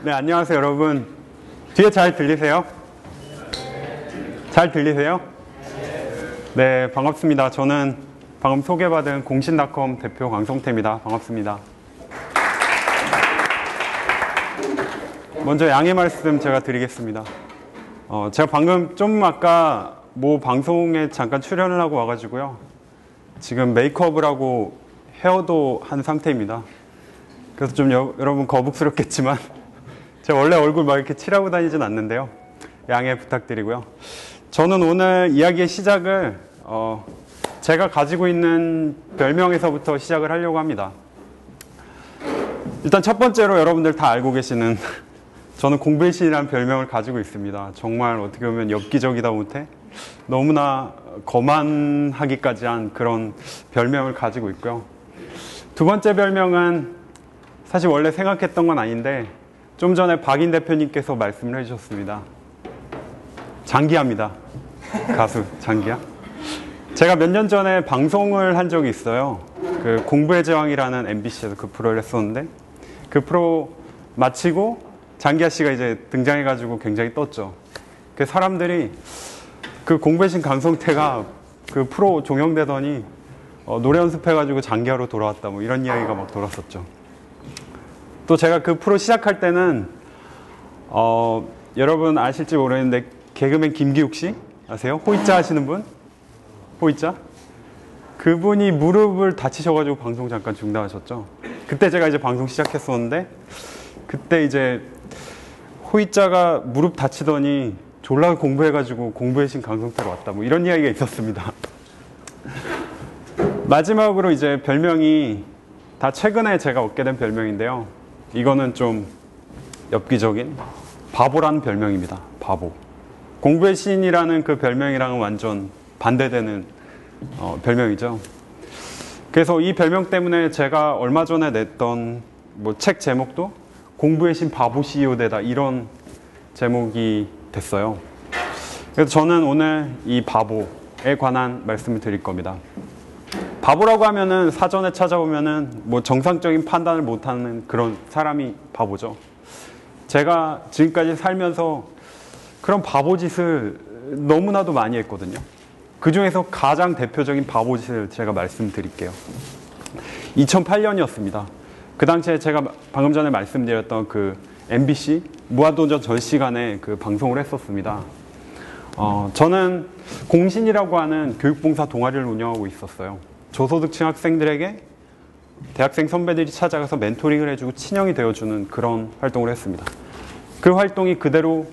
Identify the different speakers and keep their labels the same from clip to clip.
Speaker 1: 네, 안녕하세요, 여러분. 뒤에 잘 들리세요? 잘 들리세요? 네, 반갑습니다. 저는 방금 소개받은 공신닷컴 대표 강성태입니다. 반갑습니다. 먼저 양해 말씀 제가 드리겠습니다. 제가 방금 좀 아까 모 방송에 잠깐 출연을 하고 와가지고요. 지금 메이크업을 하고 헤어도 한 상태입니다. 그래서 좀 여러분 거북스럽겠지만 제가 원래 얼굴 막 이렇게 칠하고 다니진 않는데요. 양해 부탁드리고요. 저는 오늘 이야기의 시작을 제가 가지고 있는 별명에서부터 시작을 하려고 합니다. 일단 첫 번째로 여러분들 다 알고 계시는 저는 공부의 신이라는 별명을 가지고 있습니다. 정말 어떻게 보면 엽기적이다 못해 너무나 거만하기까지 한 그런 별명을 가지고 있고요. 두 번째 별명은 사실 원래 생각했던 건 아닌데 좀 전에 박인 대표님께서 말씀을 해주셨습니다. 장기하입니다. 가수 장기하. 제가 몇 년 전에 방송을 한 적이 있어요. 그 공부의 제왕이라는 MBC에서 그 프로를 했었는데 그 프로 마치고 장기하 씨가 이제 등장해가지고 굉장히 떴죠. 그 사람들이 그 공부의 신 강성태가 그 프로 종영되더니 노래 연습해가지고 장기하로 돌아왔다 뭐 이런 이야기가 막 돌았었죠. 또 제가 그 프로 시작할 때는 여러분 아실지 모르겠는데 개그맨 김기욱 씨 아세요? 호이자 하시는 분? 호이자? 그분이 무릎을 다치셔가지고 방송 잠깐 중단하셨죠. 그때 제가 이제 방송 시작했었는데 그때 이제 호이자가 무릎 다치더니 졸라 공부해가지고 공부의 신 강성태로 왔다 뭐 이런 이야기가 있었습니다. 마지막으로 이제 별명이 다 최근에 제가 얻게 된 별명인데요. 이거는 좀 엽기적인 바보라는 별명입니다. 바보. 공부의 신이라는 그 별명이랑은 완전 반대되는 별명이죠. 그래서 이 별명 때문에 제가 얼마 전에 냈던 뭐 책 제목도 공부의 신 바보 CEO 되다 이런 제목이 됐어요. 그래서 저는 오늘 이 바보에 관한 말씀을 드릴 겁니다. 바보라고 하면은 사전에 찾아보면은 뭐 정상적인 판단을 못하는 그런 사람이 바보죠. 제가 지금까지 살면서 그런 바보짓을 너무나도 많이 했거든요. 그 중에서 가장 대표적인 바보짓을 제가 말씀드릴게요. 2008년이었습니다. 그 당시에 제가 방금 전에 말씀드렸던 그 MBC 무한도전 전 시간에 그 방송을 했었습니다. 저는 공신이라고 하는 교육봉사 동아리를 운영하고 있었어요. 저소득층 학생들에게 대학생 선배들이 찾아가서 멘토링을 해주고 친형이 되어주는 그런 활동을 했습니다. 그 활동이 그대로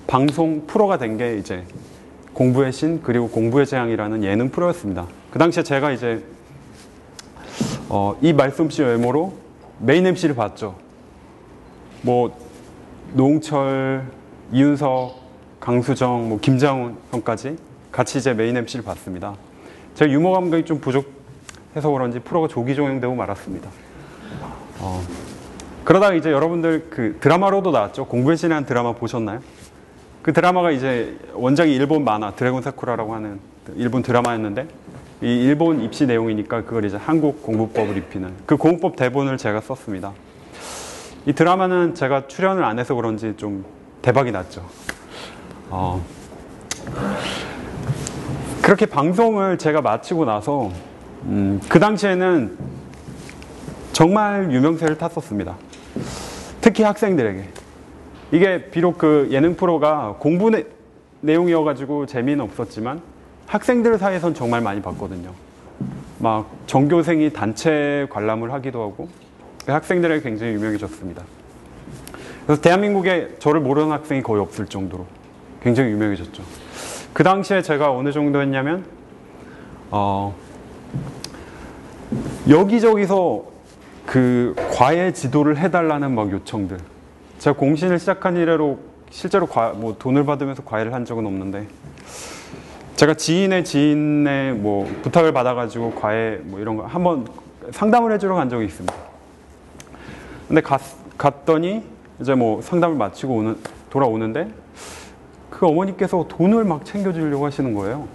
Speaker 1: 방송 프로가 된 게 이제 공부의 신 그리고 공부의 재앙이라는 예능 프로였습니다. 그 당시에 제가 이제 이 말씀씨 외모로 메인 MC를 봤죠. 뭐 노홍철, 이윤석, 강수정, 뭐 김장훈 형까지 같이 이제 메인 MC를 봤습니다. 제가 유머 감각이 좀 부족해서 그런지 프로가 조기 종영되고 말았습니다. 그러다가 이제 여러분들 그 드라마로도 나왔죠. 공부의 신이라는 드라마 보셨나요? 그 드라마가 이제 원작이 일본 만화 드래곤 사쿠라라고 하는 일본 드라마였는데 이 일본 입시 내용이니까 그걸 이제 한국 공부법을 입히는 그 공부법 대본을 제가 썼습니다. 이 드라마는 제가 출연을 안 해서 그런지 좀 대박이 났죠. 그렇게 방송을 제가 마치고 나서 그 당시에는 정말 유명세를 탔었습니다. 특히 학생들에게. 이게 비록 그 예능 프로가 공부 내용이어가지고 재미는 없었지만 학생들 사이에선 정말 많이 봤거든요. 막 전교생이 단체 관람을 하기도 하고 학생들에게 굉장히 유명해졌습니다. 그래서 대한민국에 저를 모르는 학생이 거의 없을 정도로 굉장히 유명해졌죠. 그 당시에 제가 어느 정도 했냐면 여기저기서 그 과외 지도를 해달라는 막 요청들. 제가 공신을 시작한 이래로 실제로 뭐 돈을 받으면서 과외를 한 적은 없는데 제가 지인의 뭐 부탁을 받아가지고 과외 뭐 이런 거 한번 상담을 해주러 간 적이 있습니다. 근데 갔더니 이제 뭐 상담을 마치고 돌아오는데 그 어머니께서 돈을 막 챙겨주려고 하시는 거예요.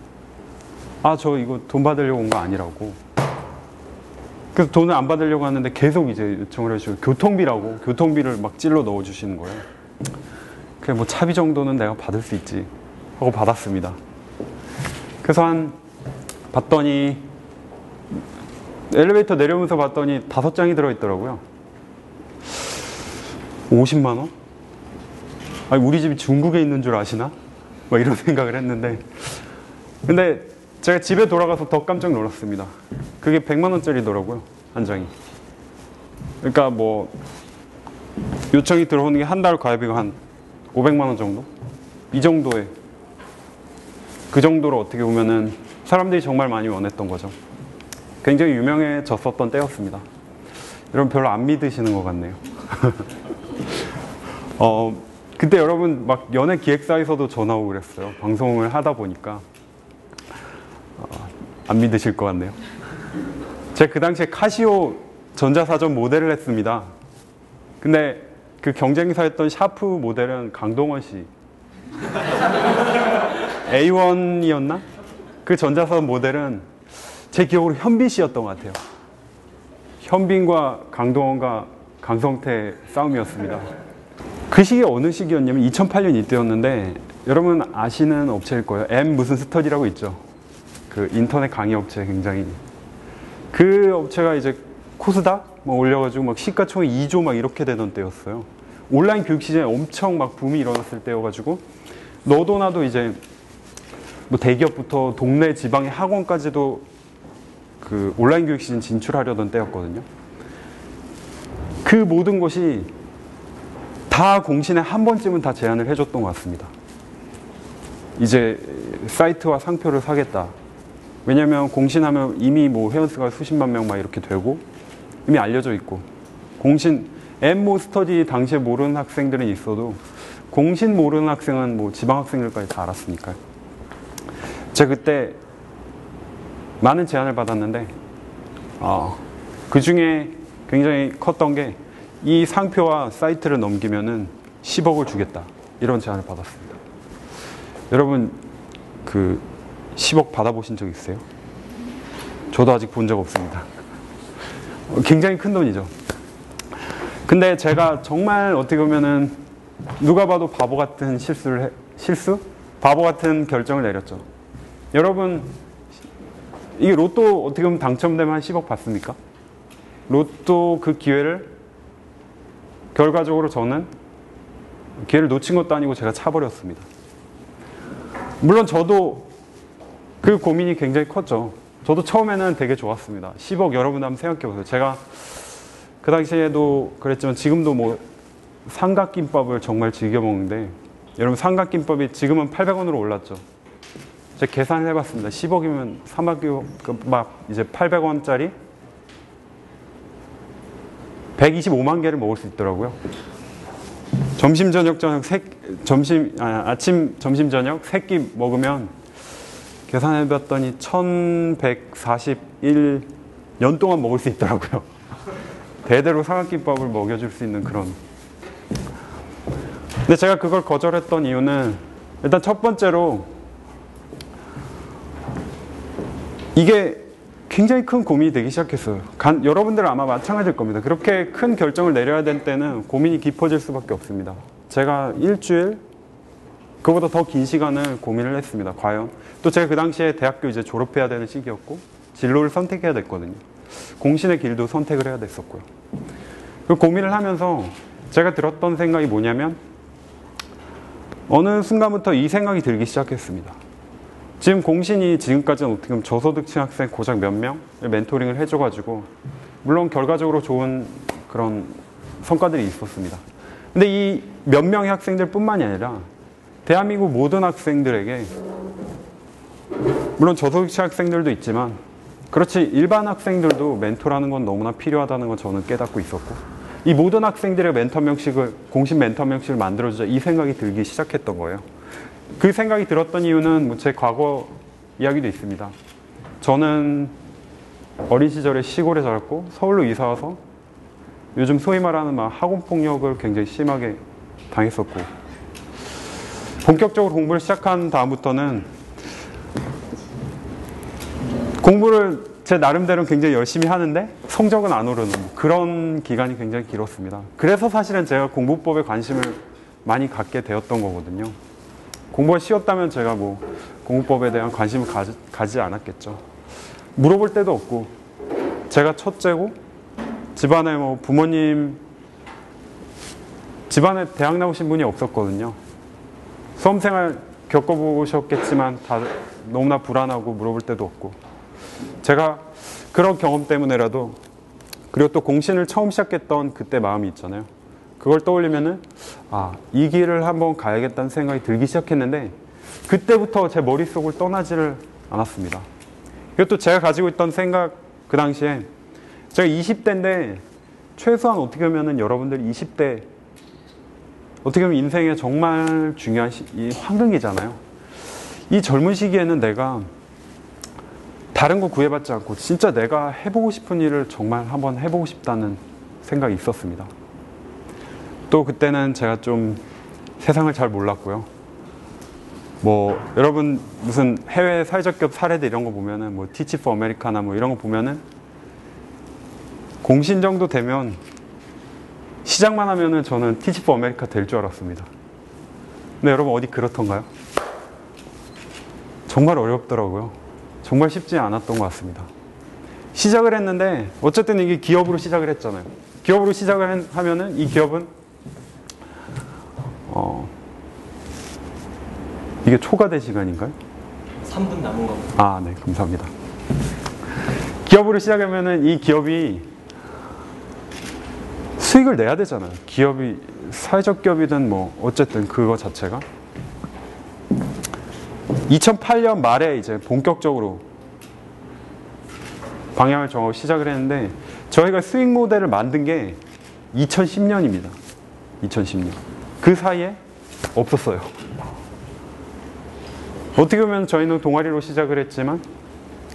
Speaker 1: 아, 저 이거 돈 받으려고 온 거 아니라고. 그래서 돈을 안 받으려고 하는데 계속 이제 요청을 해주고 교통비를 막 찔러 넣어주시는 거예요. 그래 뭐 차비 정도는 내가 받을 수 있지 하고 받았습니다. 그래서 봤더니 엘리베이터 내려오면서 봤더니 5장이 들어있더라고요. 50만 원? 아니 우리 집이 중국에 있는 줄 아시나? 막 이런 생각을 했는데, 근데 제가 집에 돌아가서 더 깜짝 놀랐습니다. 그게 100만 원짜리더라고요, 한 장이. 그러니까 뭐 요청이 들어오는 게 한 달 가입비가 한 500만 원 정도? 이 정도에, 그 정도로 어떻게 보면은 사람들이 정말 많이 원했던 거죠. 굉장히 유명해졌었던 때였습니다. 여러분 별로 안 믿으시는 것 같네요. 그때 여러분 막 연예 기획사에서도 전화 오고 그랬어요. 방송을 하다 보니까. 안 믿으실 것 같네요. 제가 그 당시에 카시오 전자사전 모델을 했습니다. 근데 그 경쟁사였던 샤프 모델은 강동원 씨. A1이었나? 그 전자사전 모델은 제 기억으로 현빈 씨였던 것 같아요. 현빈과 강동원과 강성태 싸움이었습니다. 그 시기 어느 시기였냐면 2008년 이때였는데, 여러분 아시는 업체일 거예요. M 무슨 스터디라고 있죠. 그 인터넷 강의 업체, 굉장히 그 업체가 이제 코스닥 뭐 올려가지고 막 시가총액 2조 막 이렇게 되던 때였어요. 온라인 교육 시장에 엄청 막 붐이 일어났을 때여가지고 너도 나도 이제 뭐 대기업부터 동네 지방의 학원까지도 그 온라인 교육 시장 진출하려던 때였거든요. 그 모든 것이 다 공신에 한 번쯤은 다 제안을 해줬던 것 같습니다. 이제 사이트와 상표를 사겠다. 왜냐면 공신하면 이미 뭐 회원수가 수십만 명 막 이렇게 되고 이미 알려져 있고, 공신 엠모 스터디 당시에 모르는 학생들은 있어도 공신 모르는 학생은 뭐 지방 학생들까지 다 알았으니까요. 제가 그때 많은 제안을 받았는데 그 중에 굉장히 컸던 게 이 상표와 사이트를 넘기면은 10억을 주겠다, 이런 제안을 받았습니다. 여러분 그 10억 받아보신 적 있으세요? 저도 아직 본 적 없습니다. 굉장히 큰 돈이죠. 근데 제가 정말 어떻게 보면은 누가 봐도 바보 같은 바보 같은 결정을 내렸죠. 여러분 이게 로또 어떻게 보면 당첨되면 한 10억 받습니까? 로또 그 기회를, 결과적으로 저는 기회를 놓친 것도 아니고 제가 차버렸습니다. 물론 저도 그 고민이 굉장히 컸죠. 저도 처음에는 되게 좋았습니다. 10억, 여러분 한번 생각해보세요. 제가 그 당시에도 그랬지만 지금도 뭐 삼각김밥을 정말 즐겨 먹는데, 여러분 삼각김밥이 지금은 800원으로 올랐죠. 제가 계산을 해봤습니다. 10억이면 삼각김밥 이제 800원짜리 125만 개를 먹을 수 있더라고요. 아침, 점심, 저녁 3끼 먹으면 계산해봤더니 1141년 동안 먹을 수 있더라고요. 대대로 삼각김밥을 먹여줄 수 있는 그런. 근데 제가 그걸 거절했던 이유는, 일단 첫 번째로 이게 굉장히 큰 고민이 되기 시작했어요. 여러분들은 아마 마찬가지일 겁니다. 그렇게 큰 결정을 내려야 될 때는 고민이 깊어질 수밖에 없습니다. 제가 일주일, 그보다 더 긴 시간을 고민을 했습니다. 과연. 또 제가 그 당시에 대학교 이제 졸업해야 되는 시기였고, 진로를 선택해야 됐거든요. 공신의 길도 선택을 해야 됐었고요. 그 고민을 하면서 제가 들었던 생각이 뭐냐면, 어느 순간부터 이 생각이 들기 시작했습니다. 지금 공신이 지금까지는 어떻게 보면 저소득층 학생 고작 몇 명을 멘토링을 해줘가지고, 물론 결과적으로 좋은 그런 성과들이 있었습니다. 근데 이 몇 명의 학생들 뿐만이 아니라 대한민국 모든 학생들에게, 물론 저소득층 학생들도 있지만 그렇지 일반 학생들도 멘토라는 건 너무나 필요하다는 건 저는 깨닫고 있었고, 이 모든 학생들의 멘토 명식을, 공신 멘토 명식을 만들어주자, 이 생각이 들기 시작했던 거예요. 그 생각이 들었던 이유는 제 과거 이야기도 있습니다. 저는 어린 시절에 시골에 자랐고 서울로 이사 와서 요즘 소위 말하는 학원폭력을 굉장히 심하게 당했었고, 본격적으로 공부를 시작한 다음부터는 공부를 제 나름대로는 굉장히 열심히 하는데 성적은 안 오르는 그런 기간이 굉장히 길었습니다. 그래서 사실은 제가 공부법에 관심을 많이 갖게 되었던 거거든요. 공부가 쉬웠다면 제가 뭐 공부법에 대한 관심을 가지 않았겠죠. 물어볼 데도 없고, 제가 첫째고 집안에 뭐 부모님, 집안에 대학 나오신 분이 없었거든요. 수험생활 겪어보셨겠지만 다 너무나 불안하고 물어볼 데도 없고, 제가 그런 경험 때문에라도, 그리고 또 공신을 처음 시작했던 그때 마음이 있잖아요. 그걸 떠올리면은 이 길을 한번 가야겠다는 생각이 들기 시작했는데, 그때부터 제 머릿속을 떠나지를 않았습니다. 이것도 제가 가지고 있던 생각, 그 당시에 제가 20대인데 최소한 어떻게 보면은 여러분들 20대 어떻게 보면 인생에 정말 중요한 이 황금기잖아요. 이 젊은 시기에는 내가 다른 거 구애받지 않고 진짜 내가 해보고 싶은 일을 정말 한번 해보고 싶다는 생각이 있었습니다. 또 그때는 제가 좀 세상을 잘 몰랐고요. 뭐 여러분 무슨 해외 사회적 기업 사례들 이런 거 보면은 뭐 티치 포 아메리카나 뭐 이런 거 보면은 공신 정도 되면 시작만 하면은 저는 티치 포 아메리카 될 줄 알았습니다. 근데 여러분 어디 그렇던가요? 정말 어렵더라고요. 정말 쉽지 않았던 것 같습니다. 시작을 했는데 어쨌든 이게 기업으로 시작을 했잖아요. 기업으로 시작을 하면은 이 기업은 이게 초과된 시간인가요?
Speaker 2: 3분 남은 겁니다.
Speaker 1: 네, 감사합니다. 기업으로 시작하면은 이 기업이 수익을 내야 되잖아요. 기업이 사회적 기업이든 뭐 어쨌든 그거 자체가 2008년 말에 이제 본격적으로 방향을 정하고 시작을 했는데, 저희가 수익 모델을 만든 게 2010년입니다. 2010년. 그 사이에 없었어요. 어떻게 보면 저희는 동아리로 시작을 했지만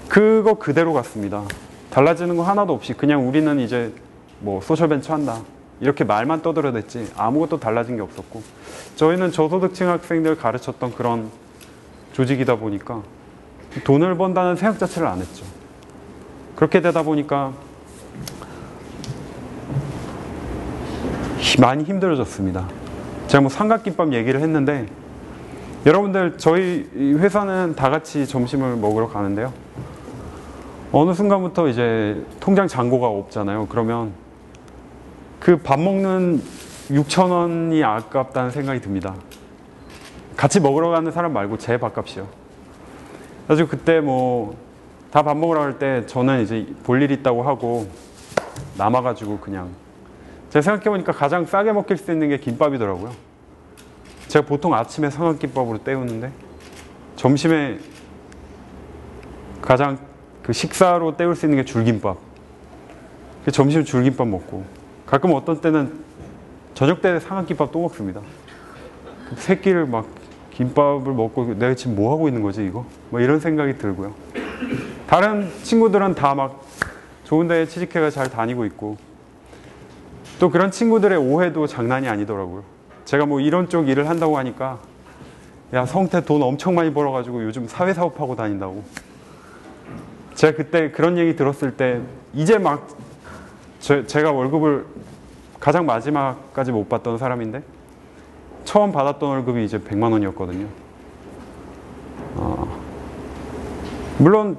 Speaker 1: 그거 그대로 갔습니다. 달라지는 거 하나도 없이 그냥 우리는 이제 뭐 소셜벤처 한다 이렇게 말만 떠들어댔지 아무것도 달라진 게 없었고, 저희는 저소득층 학생들 가르쳤던 그런 조직이다 보니까 돈을 번다는 생각 자체를 안 했죠. 그렇게 되다 보니까 많이 힘들어졌습니다. 제가 뭐 삼각김밥 얘기를 했는데, 여러분들 저희 회사는 다 같이 점심을 먹으러 가는데요. 어느 순간부터 이제 통장 잔고가 없잖아요. 그러면 그 밥 먹는 6,000원이 아깝다는 생각이 듭니다. 같이 먹으러 가는 사람 말고 제 밥값이요. 그래서 그때 뭐 다 밥 먹으러 갈 때 저는 이제 볼 일 있다고 하고 남아가지고 그냥, 제가 생각해보니까 가장 싸게 먹힐 수 있는 게 김밥이더라고요. 제가 보통 아침에 삼각김밥으로 때우는데 점심에 가장 그 식사로 때울 수 있는 게 줄김밥. 점심 줄김밥 먹고, 가끔 어떤 때는 저녁 때 삼각김밥 또 먹습니다. 세 끼를 막 김밥을 먹고 내가 지금 뭐 하고 있는 거지 이거? 뭐 이런 생각이 들고요. 다른 친구들은 다 막 좋은 데에 취직해가 잘 다니고 있고, 또 그런 친구들의 오해도 장난이 아니더라고요. 제가 뭐 이런 쪽 일을 한다고 하니까, 야 성태 돈 엄청 많이 벌어가지고 요즘 사회사업하고 다닌다고. 제가 그때 그런 얘기 들었을 때 이제 막 제가 월급을 가장 마지막까지 못 받던 사람인데 처음 받았던 월급이 이제 100만 원이었거든요. 물론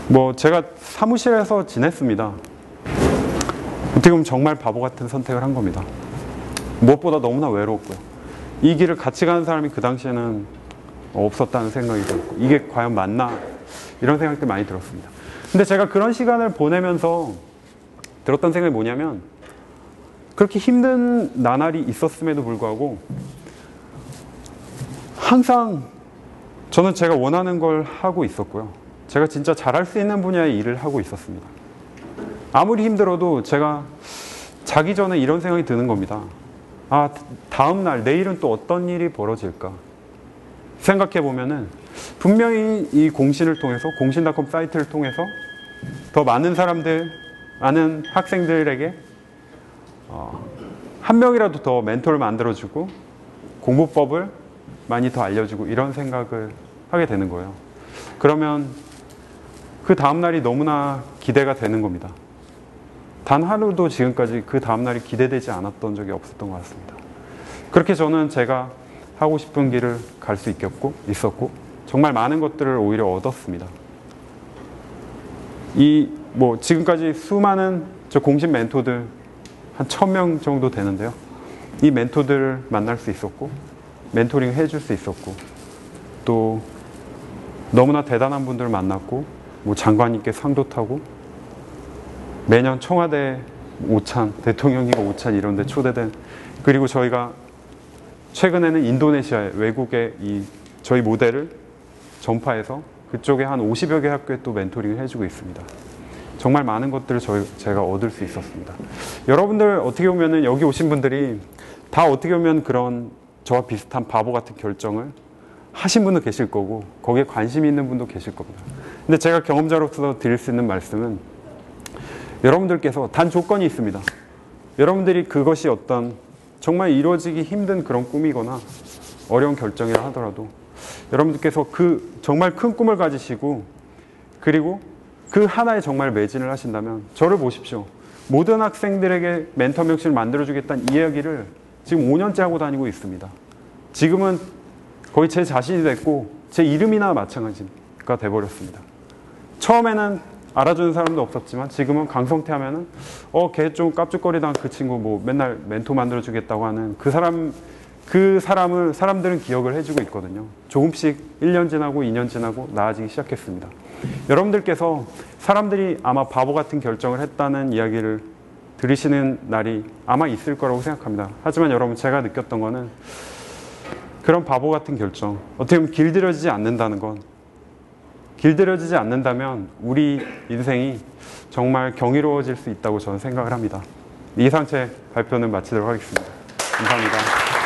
Speaker 1: 뭐 제가 사무실에서 지냈습니다. 어떻게 보면 정말 바보 같은 선택을 한 겁니다. 무엇보다 너무나 외로웠고요. 이 길을 같이 가는 사람이 그 당시에는 없었다는 생각이 들었고, 이게 과연 맞나 이런 생각도 많이 들었습니다. 근데 제가 그런 시간을 보내면서 들었던 생각이 뭐냐면, 그렇게 힘든 나날이 있었음에도 불구하고 항상 저는 제가 원하는 걸 하고 있었고요. 제가 진짜 잘할 수 있는 분야의 일을 하고 있었습니다. 아무리 힘들어도 제가 자기 전에 이런 생각이 드는 겁니다. 다음 날, 내일은 또 어떤 일이 벌어질까? 생각해 보면은 분명히 이 공신을 통해서, 공신.com 사이트를 통해서 더 많은 사람들, 많은 학생들에게 한 명이라도 더 멘토를 만들어주고 공부법을 많이 더 알려주고 이런 생각을 하게 되는 거예요. 그러면 그 다음날이 너무나 기대가 되는 겁니다. 단 하루도 지금까지 그 다음날이 기대되지 않았던 적이 없었던 것 같습니다. 그렇게 저는 제가 하고 싶은 길을 갈 수 있었고 정말 많은 것들을 오히려 얻었습니다. 지금까지 수많은 저 공식 멘토들 한 1000명 정도 되는데요. 이 멘토들을 만날 수 있었고 멘토링 해줄 수 있었고 또 너무나 대단한 분들을 만났고 장관님께 상도 타고 매년 청와대 오찬, 대통령이가 오찬 이런 데 초대된, 그리고 저희가 최근에는 인도네시아에 외국의 저희 모델을 전파해서 그쪽에 한 50여 개 학교에 또 멘토링을 해주고 있습니다. 정말 많은 것들을 제가 얻을 수 있었습니다. 여러분들 어떻게 보면은 여기 오신 분들이 다 어떻게 보면 그런 저와 비슷한 바보 같은 결정을 하신 분도 계실 거고 거기에 관심이 있는 분도 계실 겁니다. 근데 제가 경험자로서 드릴 수 있는 말씀은 여러분들께서 단 조건이 있습니다. 여러분들이 그것이 어떤 정말 이루어지기 힘든 그런 꿈이거나 어려운 결정이라 하더라도 여러분들께서 그 정말 큰 꿈을 가지시고 그리고 그 하나에 정말 매진을 하신다면 저를 보십시오. 모든 학생들에게 멘토 명칭을 만들어주겠다는 이야기를 지금 5년째 하고 다니고 있습니다. 지금은 거의 제 자신이 됐고 제 이름이나 마찬가지가 돼버렸습니다. 처음에는 알아주는 사람도 없었지만 지금은 강성태 하면은 걔 좀 깝죽거리다가 그 친구 맨날 멘토 만들어주겠다고 하는 그 사람을 사람들은 기억을 해주고 있거든요. 조금씩 1년 지나고 2년 지나고 나아지기 시작했습니다. 여러분들께서 사람들이 아마 바보 같은 결정을 했다는 이야기를 들으시는 날이 아마 있을 거라고 생각합니다. 하지만 여러분, 제가 느꼈던 거는 그런 바보 같은 결정, 어떻게 보면 길들여지지 않는다는 건, 길들여지지 않는다면 우리 인생이 정말 경이로워질 수 있다고 저는 생각을 합니다. 이상 제 발표는 마치도록 하겠습니다. 감사합니다.